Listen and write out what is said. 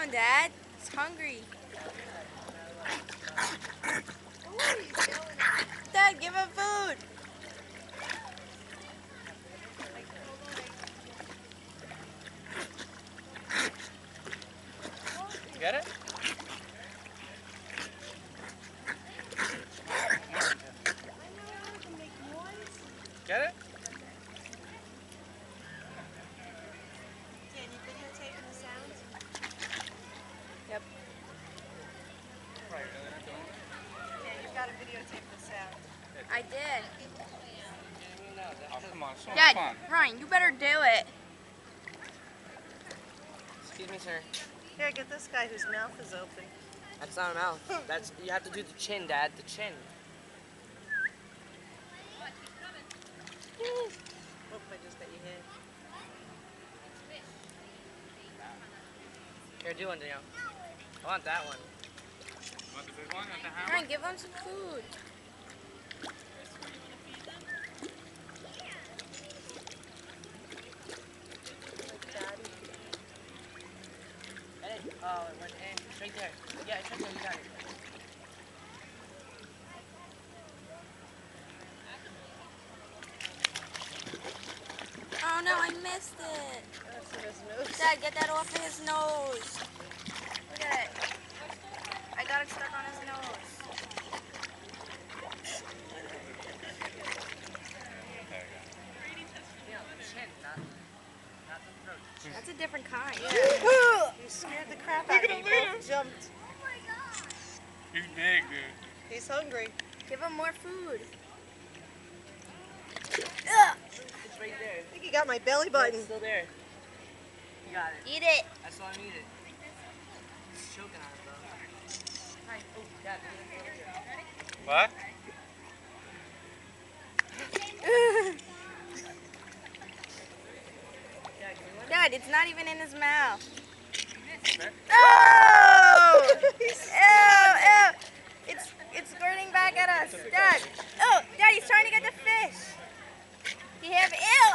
on, Dad. It's hungry. Dad, give him food. You get it? Get it? Dan, you videotaping the sounds? Yep. Right, really not doing it. Dan, you've got to videotape the sound. I did. Oh, come on, so much Dad, fun. Ryan, you better do it. Excuse me, sir. Here, get this guy whose mouth is open. That's not a mouth. That's you have to do the chin, Dad. The chin. Oop, I just got your head. Here, do one, Danielle. I want that one. Want the big one at the house? Ryan, give him some food. Oh, it went in. It's right there. Yeah, it's right there. You got it. Oh no, I missed it. That's in his nose. Dad, get that off of his nose. Look at it. I got it stuck on his nose. Yeah, the chin, not the throat. That's a different kind. You scared the crap out of me. Both jumped. He's big, dude. He's hungry. Give him more food. It's right there. I think he got my belly button. It's still there. You got it. Eat it. That's all I needed. It's choking on it, bro. Hi. Oh, Dad. What? Dad, it's not even in his mouth. Okay. Oh! Ew! It's squirting back at us. Dad. Oh, Dad, he's trying to get the fish. He have ew!